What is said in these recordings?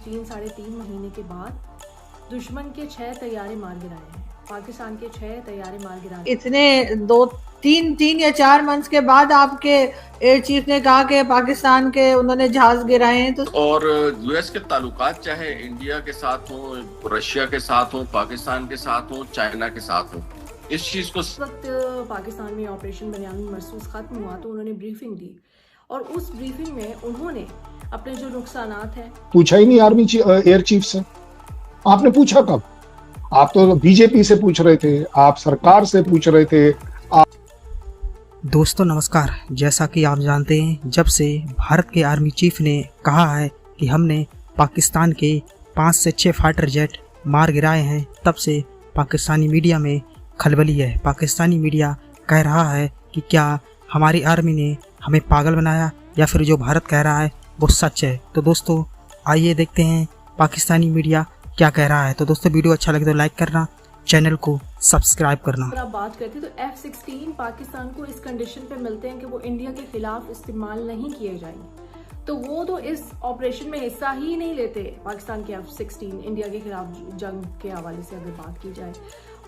3 साढ़े 3 महीने के बाद दुश्मन के 6 तैयारे मार गिराए हैं। पाकिस्तान के 6 तैयारे मार गिराए। इतने 2 3 या 4 मंथ्स के बाद आपके एयर चीफ ने कहा कि पाकिस्तान के उन्होंने जहाज गिराए हैं। तो और यूएस के ताल्लुकात चाहे इंडिया के साथ हो, रशिया के साथ हो, पाकिस्तान के साथ हो, चाइना के साथ हो, इस चीज को इस वक्त पाकिस्तान में ऑपरेशन बनियामिन मरसूस खत्म हुआ तो उन्होंने ब्रीफिंग दी और उस ब्रीफिंग में उन्होंने अपने जो नुकसानात हैं पूछा ही नहीं आर्मी एयर चीफ से। आपने पूछा कब? आप तो बीजेपी से पूछ रहे थे, आप सरकार से पूछ रहे थे। दोस्तों नमस्कार। जैसा कि आप जानते हैं, जब से भारत के आर्मी चीफ ने कहा है कि हमने पाकिस्तान के 5 से 6 फाइटर जेट मार गिराए हैं, तब से पाकिस्तानी मीडिया में खलबली है। पाकिस्तानी मीडिया कह रहा है कि क्या हमारी आर्मी ने हमें पागल बनाया या फिर जो भारत कह रहा है वो सच है। तो दोस्तों आइए देखते हैं पाकिस्तानी मीडिया क्या कह रहा है। तो दोस्तों वीडियो अच्छा लगे तो लाइक करना, चैनल को सब्सक्राइब करना। अगर आप बात करते हैं तो F-16 पाकिस्तान को इस कंडीशन पे मिलते हैं कि वो इंडिया के खिलाफ इस्तेमाल नहीं किए जाएंगे, तो वो तो इस ऑपरेशन में हिस्सा ही नहीं लेते। पाकिस्तान के F-16 इंडिया के खिलाफ जंग के हवाले से अगर बात की जाए,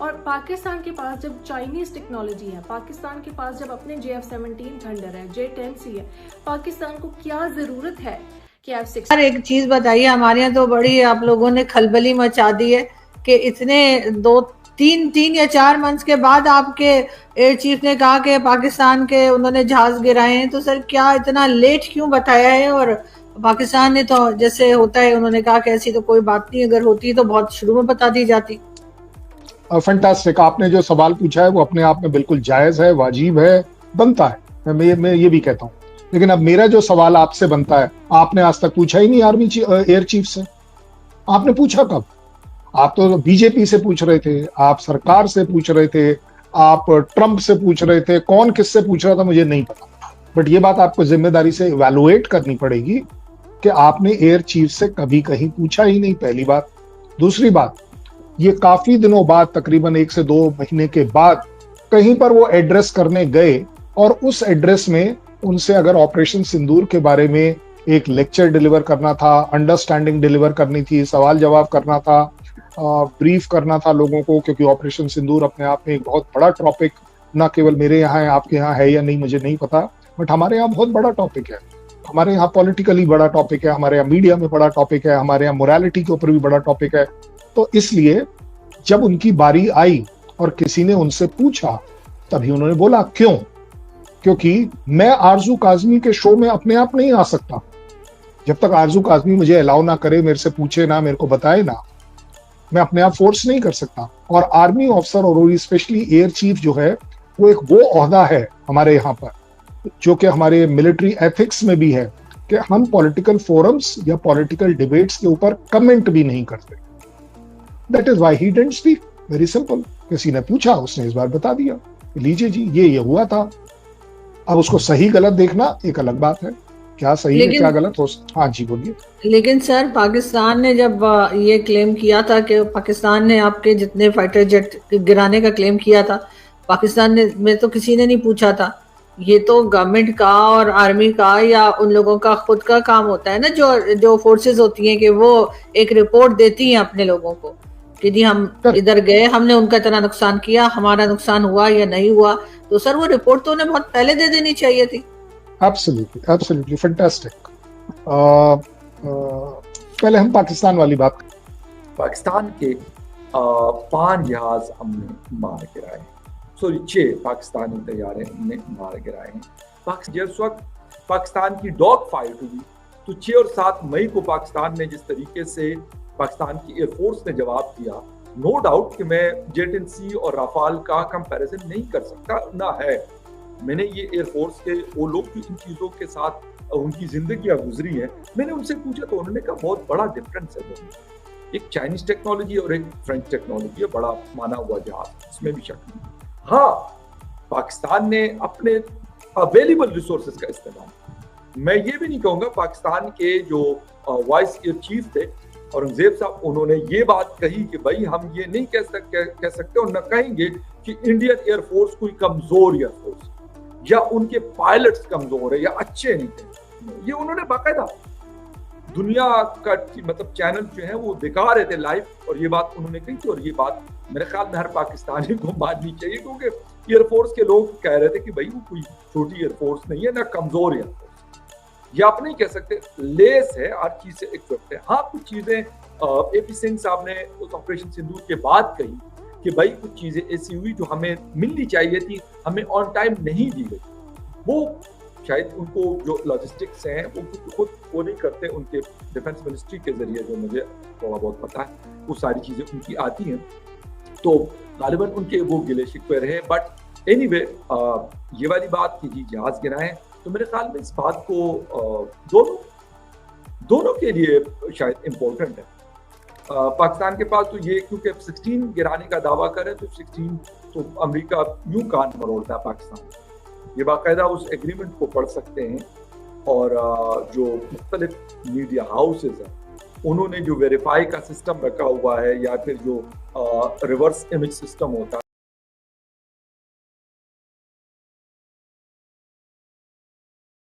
और पाकिस्तान के पास जब चाइनीज टेक्नोलॉजी है, पाकिस्तान के पास जब अपने JF-17 थंडर है, J-10C है, पाकिस्तान को क्या जरूरत है कि F-16। एक चीज बताइए, हमारे यहाँ तो बड़ी आप लोगों ने खलबली मचा दी है कि इतने 2 3 या 4 मंथ्स के बाद आपके एयर चीफ ने कहा कि पाकिस्तान के उन्होंने जहाज गिराए हैं। तो सर क्या इतना लेट क्यों बताया है? और पाकिस्तान ने तो जैसे होता है, उन्होंने कहा कि ऐसी तो कोई बात नहीं, अगर होती तो बहुत शुरू में बता दी जाती। फैंटास्टिक। आपने जो सवाल पूछा है वो अपने आप में बिल्कुल जायज है, वाजिब है, बनता है। मैं ये भी कहता हूँ। लेकिन अब मेरा जो सवाल आपसे बनता है, आपने आज तक पूछा ही नहीं आर्मी एयर चीफ से। आपने पूछा कब? आप तो बीजेपी से पूछ रहे थे, आप सरकार से पूछ रहे थे, आप ट्रंप से पूछ रहे थे, कौन किससे पूछ रहा था मुझे नहीं पता। बट ये बात आपको जिम्मेदारी से इवैल्यूएट करनी पड़ेगी कि आपने एयर चीफ से कभी कहीं पूछा ही नहीं, पहली बात। दूसरी बात, ये काफी दिनों बाद, तकरीबन 1 से 2 महीने के बाद कहीं पर वो एड्रेस करने गए, और उस एड्रेस में उनसे अगर ऑपरेशन सिंदूर के बारे में एक लेक्चर डिलीवर करना था, अंडरस्टैंडिंग डिलीवर करनी थी, सवाल जवाब करना था, ब्रीफ करना था लोगों को, क्योंकि ऑपरेशन सिंदूर अपने आप में एक बहुत बड़ा टॉपिक, ना केवल मेरे यहाँ है, आपके यहाँ है या नहीं मुझे नहीं पता, बट हमारे यहाँ बहुत बड़ा टॉपिक है। हमारे यहाँ पॉलिटिकली बड़ा टॉपिक है, हमारे यहाँ मीडिया में बड़ा टॉपिक है, हमारे यहाँ मोरालिटी के ऊपर भी बड़ा टॉपिक है। तो इसलिए जब उनकी बारी आई और किसी ने उनसे पूछा, तभी उन्होंने बोला क्यों? क्योंकि मैं आरजू काजमी के शो में अपने आप नहीं आ सकता। जब तक आरजू काजमी मुझे अलाउ ना करे, मेरे से पूछे ना, मेरे को बताए ना, मैं अपने आप फोर्स नहीं कर सकता। और आर्मी ऑफिसर और स्पेशली एयर चीफ जो है, वो एक वो ओहदा है हमारे यहाँ पर, जो कि हमारे मिलिट्री एथिक्स में भी है कि हम पॉलिटिकल फोरम्स या पॉलिटिकल डिबेट्स के ऊपर कमेंट भी नहीं करते। That is why he didn't speak. Very simple. किसी ने पूछा, उसने इस बार बता दिया, लीजिए जी ये हुआ था। अब उसको सही गलत देखना एक अलग बात है, क्या सही है क्या गलत हो। हाँ जी बोलिए। लेकिन सर, पाकिस्तान ने जब ये क्लेम किया था कि पाकिस्तान ने आपके जितने फाइटर जेट गिराने का क्लेम किया था, पाकिस्तान ने में तो किसी ने नहीं पूछा था। ये तो गवर्नमेंट का और आर्मी का या उन लोगों का खुद का काम होता है ना, जो फोर्सेस होती हैं कि वो एक रिपोर्ट देती हैं अपने लोगों को कि जी हम इधर गए, हमने उनका इतना नुकसान किया, हमारा नुकसान हुआ या नहीं हुआ। तो सर वो रिपोर्ट तो उन्हें बहुत पहले दे देनी चाहिए थी। Absolutely fantastic. पहले हम पाकिस्तान वाली बात। पाकिस्तान के 5 जहाज हमने मार गिराए, सॉरी 6 पाकिस्तानी तैयारे हमने मार गिराए हैं। जिस वक्त पाकिस्तान की डॉग फाइट हुई तो 6 और 7 मई को पाकिस्तान ने जिस तरीके से पाकिस्तान की एयरफोर्स ने जवाब दिया, नो डाउट कि मैं J-10C और राफाल का कंपैरिजन नहीं कर सकता, ना है। मैंने ये एयरफोर्स के वो लोग जो इन चीज़ों के साथ उनकी जिंदगियां गुजरी हैं, मैंने उनसे पूछा तो उन्होंने कहा बहुत बड़ा डिफरेंस है दोनों, एक चाइनीज टेक्नोलॉजी और एक फ्रेंच टेक्नोलॉजी है, बड़ा माना हुआ जहाज, इसमें भी शक नहीं। हाँ, पाकिस्तान ने अपने अवेलेबल रिसोर्सेज का इस्तेमाल, मैं ये भी नहीं कहूँगा, पाकिस्तान के जो वाइस एयर चीफ थे औरंगजेब साहब, उन्होंने ये बात कही कि भाई हम ये नहीं कह सकते और न कहेंगे कि इंडियन एयरफोर्स कोई कमजोर एयरफोर्स या उनके पायलट्स कमजोर है या अच्छे नहीं थे। ये उन्होंने बाकायदा दुनिया का मतलब चैनल जो है वो दिखा रहे थे लाइव, और ये बात उन्होंने कही थी, और ये बात मेरे ख्याल में हर पाकिस्तानी को माननी चाहिए, क्योंकि एयरफोर्स के लोग कह रहे थे कि भाई वो कोई छोटी एयरफोर्स नहीं है, ना कमजोर एयरफोर्स, ये आप नहीं कह सकते, लेस है, हर चीज से इक्विप्ड है। हाँ, कुछ चीजें AP सिंह साहब ने उस ऑपरेशन सिंदूर के बाद कही कि भाई कुछ चीजें ऐसी हुई जो हमें मिलनी चाहिए थी, हमें ऑन टाइम नहीं दी गई। वो शायद उनको जो लॉजिस्टिक्स हैं वो खुद वो नहीं करते, उनके डिफेंस मिनिस्ट्री के जरिए, जो मुझे थोड़ा बहुत पता है, वो सारी चीजें उनकी आती हैं, तो गालिबन उनके वो गिले शिकवे रहे। बट एनीवे, ये वाली बात कि जी जहाज गिराएं, तो मेरे ख्याल में इस बात को दोनों के लिए शायद इम्पोर्टेंट है। पाकिस्तान के पास तो ये, क्योंकि 16 गिराने का दावा करे तो 16 तो अमेरिका यूं कान मरोड़ता है पाकिस्तान, ये बाकायदा उस एग्रीमेंट को पढ़ सकते हैं, और जो मुख्तलिफ मीडिया हाउसेज हैं उन्होंने जो वेरीफाई का सिस्टम रखा हुआ है, या फिर जो रिवर्स इमेज सिस्टम होता है